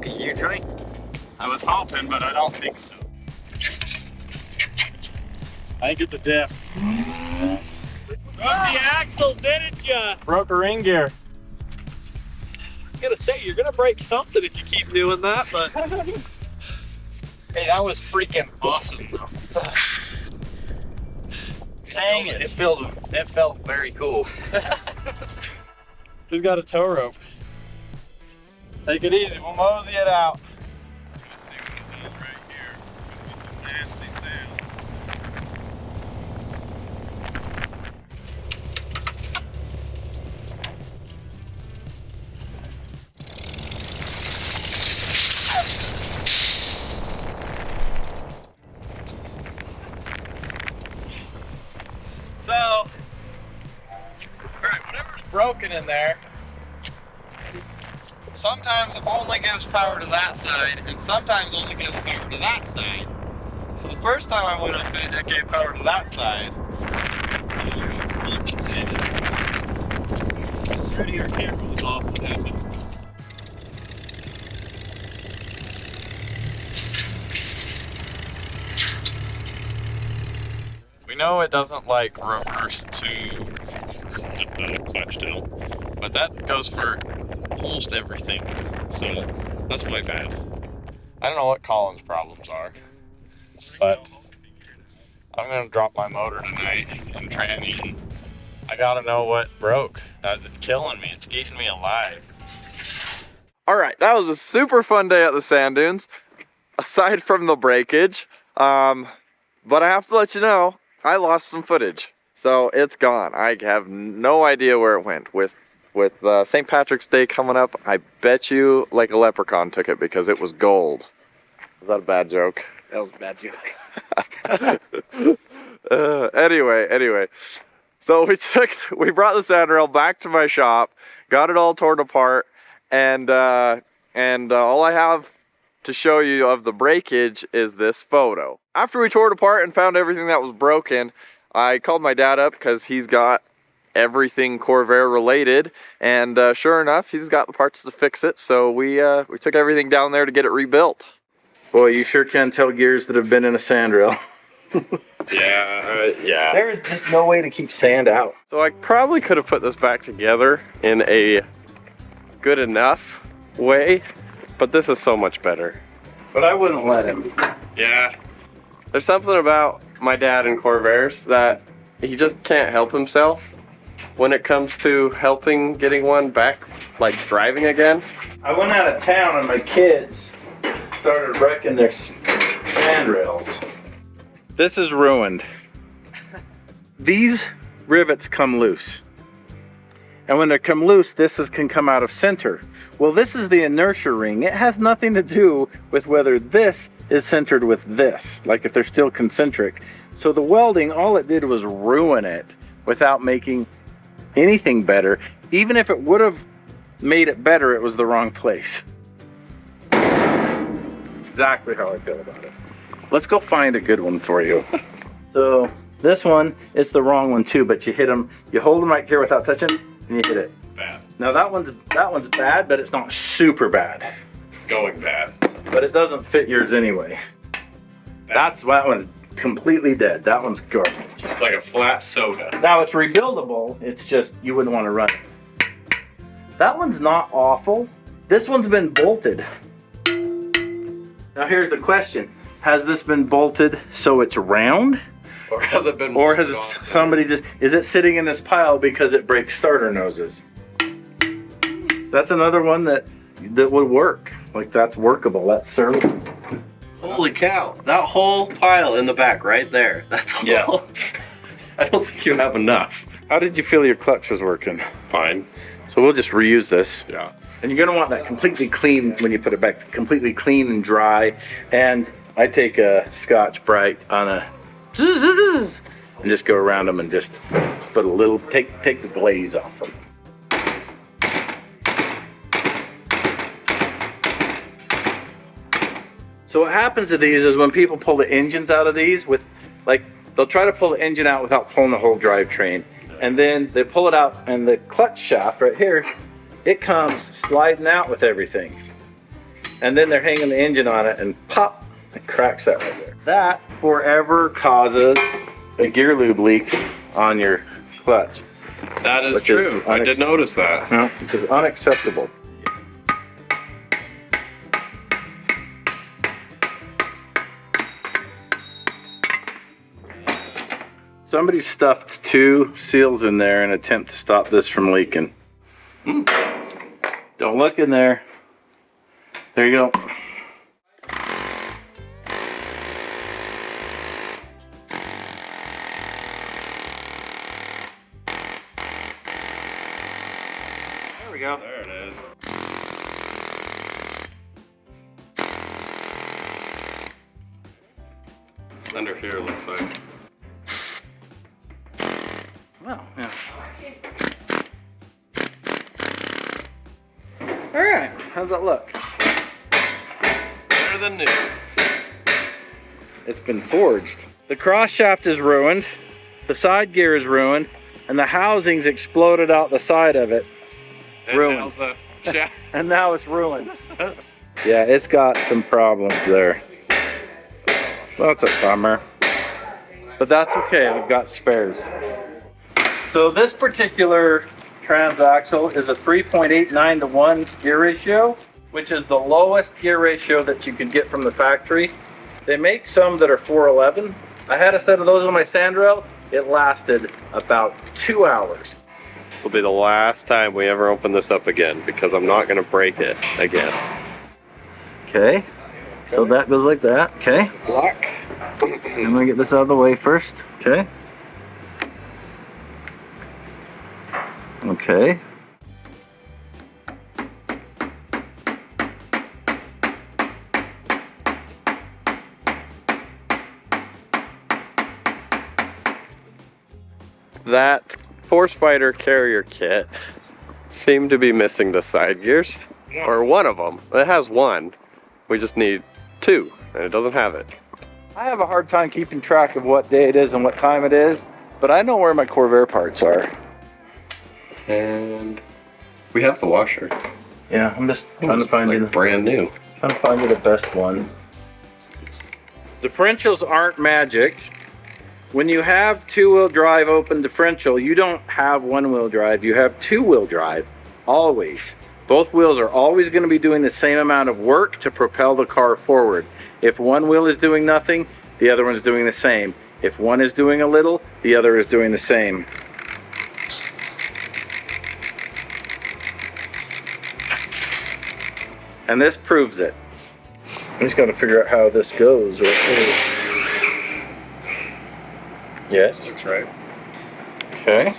milk you drink? I was hoping, but I don't think so. I think it's a diff. Broke the axle, didn't ya? Broke a ring gear. I was gonna say, you're gonna break something if you keep doing that, but... Hey, that was freaking awesome though. Dang it. It felt very cool. Who's got a tow rope? Take it easy, we'll mosey it out. We're gonna see what it does right here. Gonna be some nasty sounds. So, all right, whatever's broken in there, sometimes only gives power to that side, and sometimes only gives power to that side. So the first time I went up it gave power to that side. So you can say this. Pretty, your camera was off. What happened? We know it doesn't like reverse to clutch tilt, but that goes for almost everything. So that's my bad. I don't know what Colin's problems are, but I'm gonna drop my motor tonight and tranny. And I gotta know what broke. It's killing me. It's eating me alive. All right, that was a super fun day at the sand dunes, aside from the breakage. But I have to let you know, I lost some footage, so it's gone. I have no idea where it went. With St. Patrick's Day coming up, I bet you like a leprechaun took it because it was gold. Was that a bad joke? That was a bad joke. Anyway. So we brought the sand rail back to my shop, got it all torn apart, and all I have to show you of the breakage is this photo. After we tore it apart and found everything that was broken, I called my dad up because he's got everything Corvair related, and sure enough, he's got the parts to fix it. So we took everything down there to get it rebuilt. Boy, you sure can tell gears that have been in a sand rail. Yeah. There is just no way to keep sand out. So I probably could have put this back together in a good enough way, but this is so much better. But I wouldn't let him. Yeah. There's something about my dad and Corvairs that he just can't help himself when it comes to helping getting one back, like driving again. I went out of town and my kids started wrecking their sand rails. This is ruined. These rivets come loose. And when they come loose, can come out of center. Well, this is the inertia ring. It has nothing to do with whether this is centered with this, like if they're still concentric. So the welding, all it did was ruin it without making anything better. Even if it would have made it better, it was the wrong place. Exactly how I feel about it. Let's go find a good one for you. So this one is the wrong one too, but you hit them, you hold them right here without touching, and you hit it. Bad. Now that one's bad, but it's not super bad. It's going bad. But it doesn't fit yours anyway. That one's completely dead. That one's garbage. It's like a flat soda. Now it's rebuildable, it's just you wouldn't want to run it. That one's not awful. This one's been bolted. Now here's the question. Has this been bolted so it's round? Or has it been? Or has somebody is it sitting in this pile because it breaks starter noses? That's another one that would work. Like that's workable, that's serviceable. Holy cow, that whole pile in the back right there. That's all. Yeah. I don't think you have enough. How did you feel your clutch was working? Fine. So we'll just reuse this. Yeah. And you're gonna want that completely clean when you put it back, completely clean and dry. And I take a Scotch Brite on a and just go around them and just put a little, take the glaze off them. So what happens to these is when people pull the engines out of these with, like, they'll try to pull the engine out without pulling the whole drivetrain. And then they pull it out and the clutch shaft right here, it comes sliding out with everything. and then they're hanging the engine on it, and pop, it cracks that right there. That forever causes a gear lube leak on your clutch. That is Which is true. I did notice that. No, which is unacceptable. Somebody stuffed 2 seals in there in an attempt to stop this from leaking. Don't look in there. There you go. There we go. There it is. Under here it looks like. Well, yeah. All right, how's that look? Better than new. It's been forged. The cross shaft is ruined, the side gear is ruined, and the housings exploded out the side of it. And Ruined. now's the shaft. And now it's ruined. Yeah, it's got some problems there. Well, that's a bummer. But that's okay, we've got spares. So this particular transaxle is a 3.89 to 1 gear ratio, which is the lowest gear ratio that you can get from the factory. They make some that are 411. I had a set of those on my sandrail. It lasted about 2 hours. This will be the last time we ever open this up again because I'm not going to break it again. Okay, so that goes like that, okay? Lock. I'm gonna get this out of the way first, okay? Okay. That 4-spider carrier kit seemed to be missing the side gears, or one of them. It has one. We just need 2, and it doesn't have it. I have a hard time keeping track of what day it is and what time it is, but I know where my Corvair parts are. And we have the washer. Yeah, I'm just trying to find you Brand new. trying to find you the best one. Differentials aren't magic. When you have 2-wheel drive open differential, you don't have 1-wheel drive, you have 2-wheel drive, always. Both wheels are always going to be doing the same amount of work to propel the car forward. If one wheel is doing nothing, the other one's doing the same. If one is doing a little, the other is doing the same. And this proves it. I just got to figure out how this goes. Yes. That's right. Okay.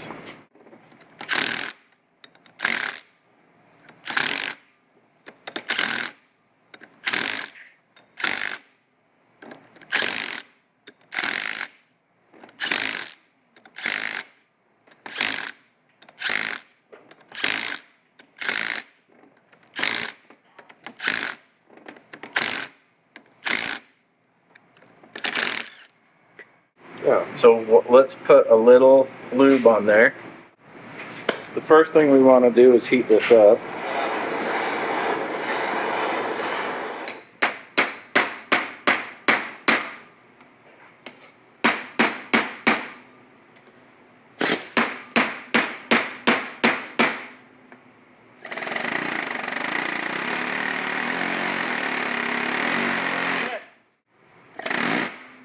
Yeah. So let's put a little lube on there. The first thing we want to do is heat this up.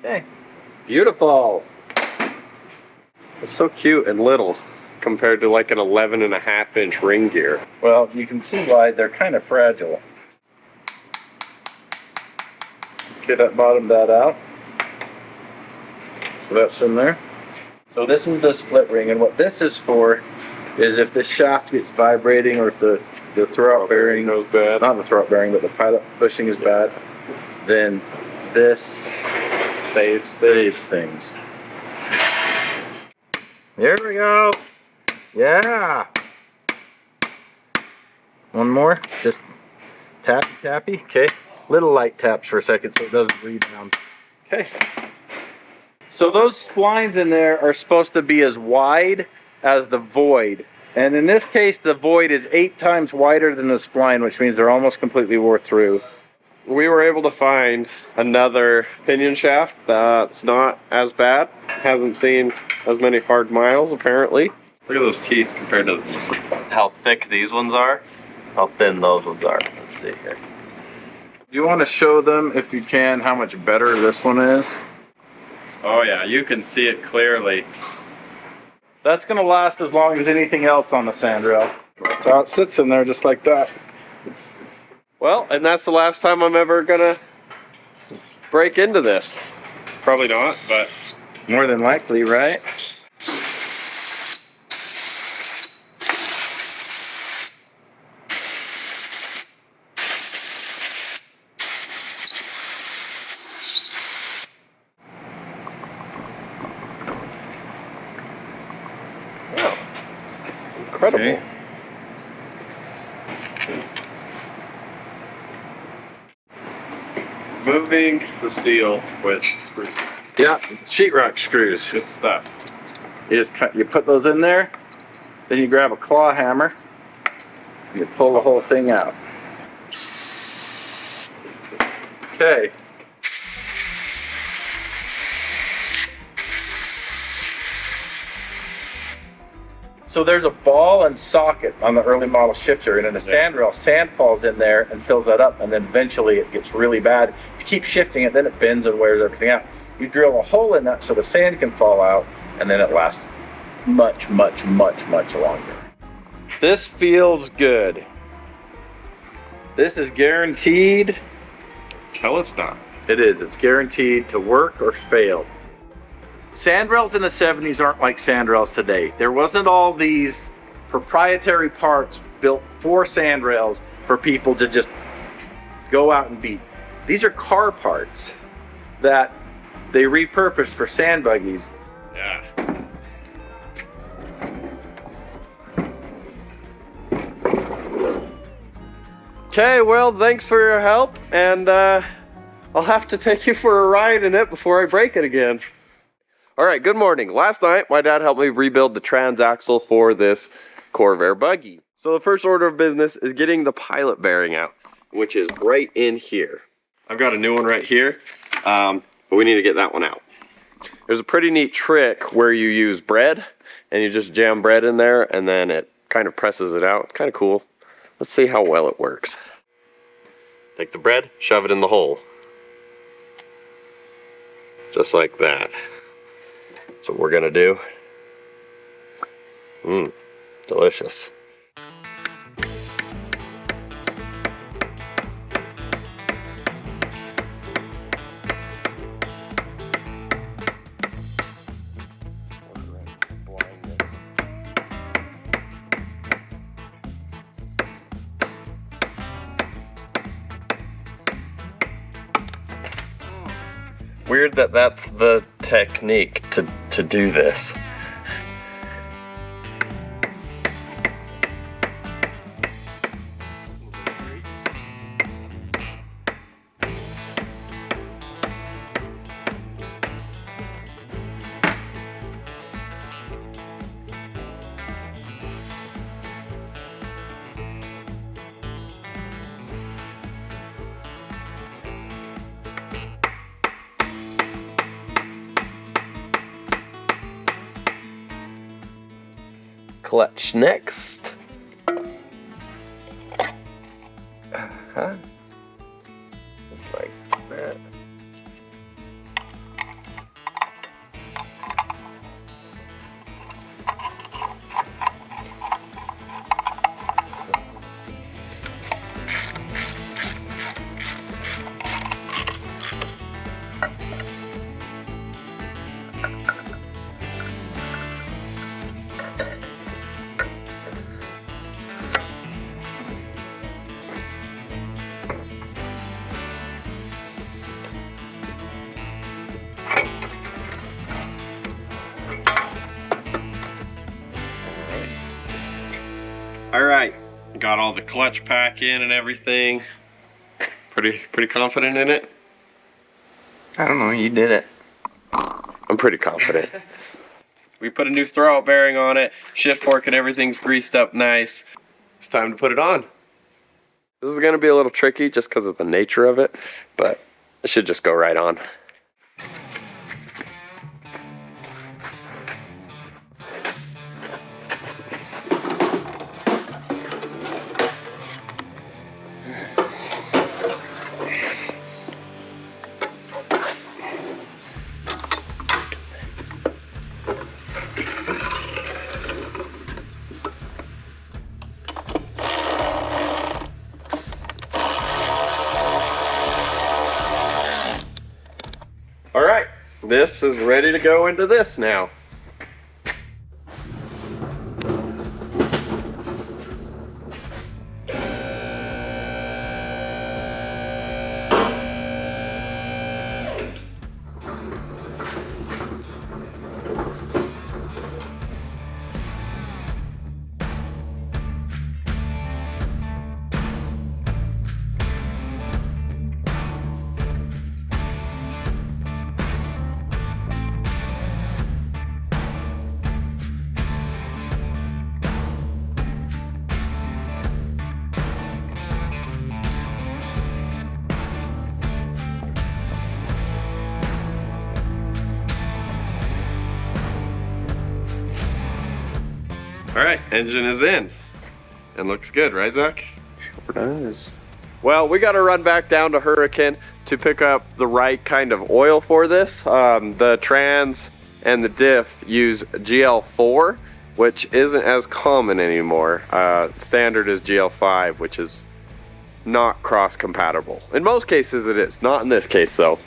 Okay. Beautiful. It's so cute and little compared to like an 11.5-inch ring gear. Well, you can see why they're kind of fragile. Okay, that bottomed that out. So that's in there. So this is the split ring, and what this is for is if the shaft gets vibrating or if the throwout bearing goes bad. not the throwout bearing, but the pilot bushing is bad, then this saves things. There we go. Yeah. One more. Just tappy tappy. Okay. Little light taps for a second so it doesn't rebound. Okay. So those splines in there are supposed to be as wide as the void. And in this case, the void is 8 times wider than the spline, which means they're almost completely wore through. we were able to find another pinion shaft that's not as bad. Hasn't seen as many hard miles apparently. Look at those teeth compared to how thick these ones are, how thin those ones are. Let's see here. You want to show them, if you can, how much better this one is? Oh yeah, you can see it clearly. That's going to last as long as anything else on the sandrail. That's how it sits in there, just like that. Well, and that's the last time I'm ever gonna break into this. Probably not, but More than likely, right? incredible. Okay. Moving the seal with screws. Yeah, sheetrock screws. Good stuff. You put those in there, then you grab a claw hammer, and you pull the whole thing out. Okay. So there's a ball and socket on the early model shifter, and in a sandrail, sand falls in there and fills that up, and then eventually it gets really bad. If you keep shifting it, then it bends and wears everything out. You drill a hole in that so the sand can fall out, and then it lasts much, much, much, much longer. This feels good. This is guaranteed. Tell it's not. It is. It's guaranteed to work or fail. Sandrails in the 70s aren't like sandrails today. There wasn't all these proprietary parts built for sandrails for people to just go out and beat. These are car parts that they repurposed for sand buggies. Yeah. Okay, well, thanks for your help, and I'll have to take you for a ride in it before I break it again. All right, good morning. Last night, my dad helped me rebuild the transaxle for this Corvair buggy. So the first order of business is getting the pilot bearing out, which is right in here. I've got a new one right here, but we need to get that one out. There's a pretty neat trick where you use bread, and you just jam bread in there, and then it kind of presses it out. It's kind of cool. Let's see how well it works. Take the bread, shove it in the hole. Just like that. That's what we're gonna do. Delicious. Weird that that's the technique to do this. Clutch next. Just like that. All right, got all the clutch pack in and everything. Pretty confident in it? I don't know, you did it. I'm pretty confident. We put a new throwout bearing on it, shift fork and everything's greased up nice. It's time to put it on. This This is going to be a little tricky just because of the nature of it, but it should just go right on. All right, this is ready to go into this now. All right, engine is in. And looks good, right, Zach? Sure does. Well, we got to run back down to Hurricane to pick up the right kind of oil for this. The trans and the diff use GL4, which isn't as common anymore. Standard is GL5, which is not cross-compatible. In most cases it is, not in this case though.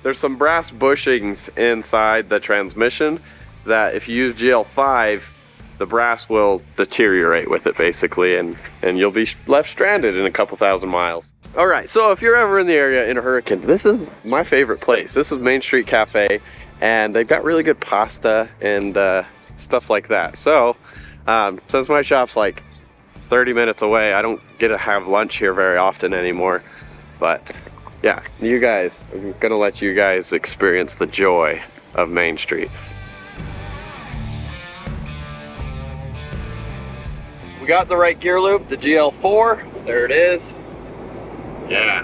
There's some brass bushings inside the transmission that if you use GL5, the brass will deteriorate with it basically, and you'll be left stranded in a couple thousand miles. All right, so if you're ever in the area in a Hurricane, this is my favorite place. This is Main Street Cafe, and they've got really good pasta and stuff like that. So since my shop's like 30 minutes away, I don't get to have lunch here very often anymore. But yeah, you guys, I'm gonna let you guys experience the joy of Main Street. We got the right gear loop, the GL4. There it is. Yeah.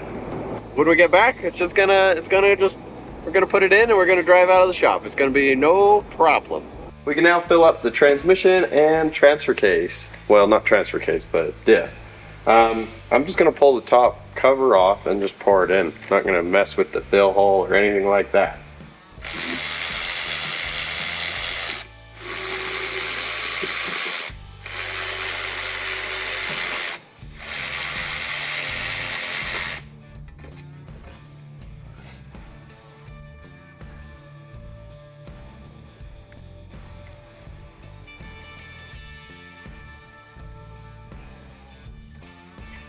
When we get back, we're gonna put it in and we're gonna drive out of the shop. It's gonna be no problem. We can now fill up the transmission and transfer case. Well, not transfer case, but diff. I'm just gonna pull the top cover off and just pour it in. Not gonna mess with the fill hole or anything like that.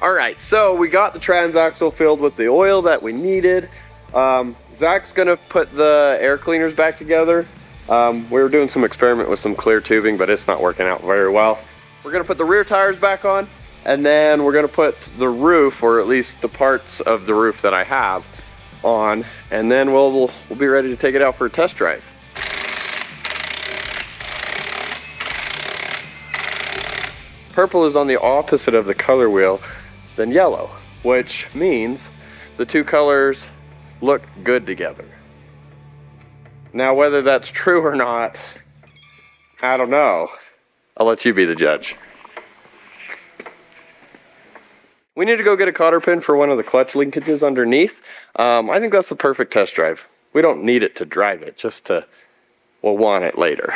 All right, so we got the transaxle filled with the oil that we needed. Zach's gonna put the air cleaners back together. We were doing some experiment with some clear tubing, but it's not working out very well. We're gonna put the rear tires back on, and then we're gonna put the roof, or at least the parts of the roof that I have, on, and then we'll be ready to take it out for a test drive. Purple is on the opposite of the color wheel than yellow, which means the two colors look good together. Now, whether that's true or not, I don't know. I'll let you be the judge. We need to go get a cotter pin for one of the clutch linkages underneath. I think that's the perfect test drive. We don't need it to drive it, just to, we'll want it later.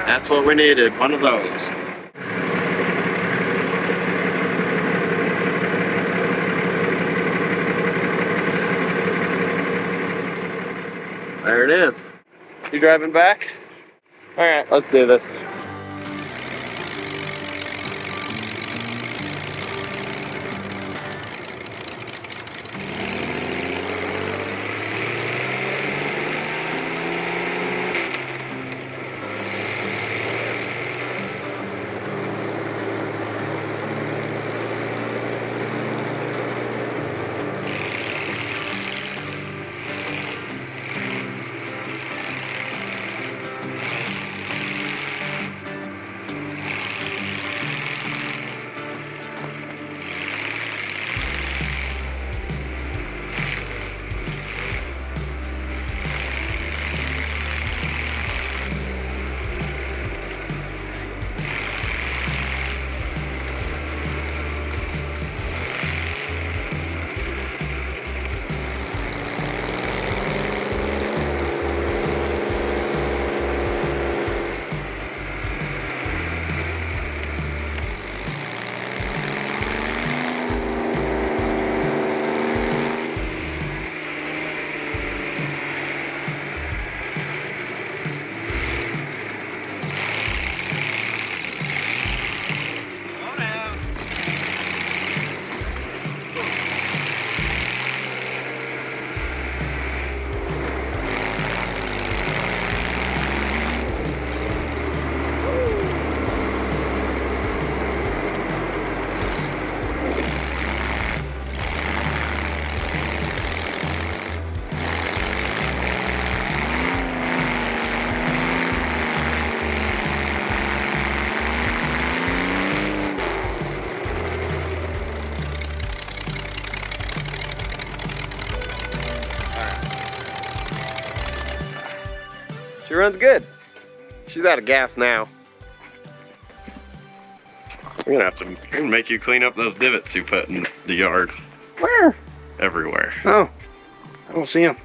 That's what we needed, one of those. There it is. You driving back? All right, let's do this. She runs good. She's out of gas now. We're gonna have to make you clean up those divots you put in the yard. Where? Everywhere. Oh, I don't see them.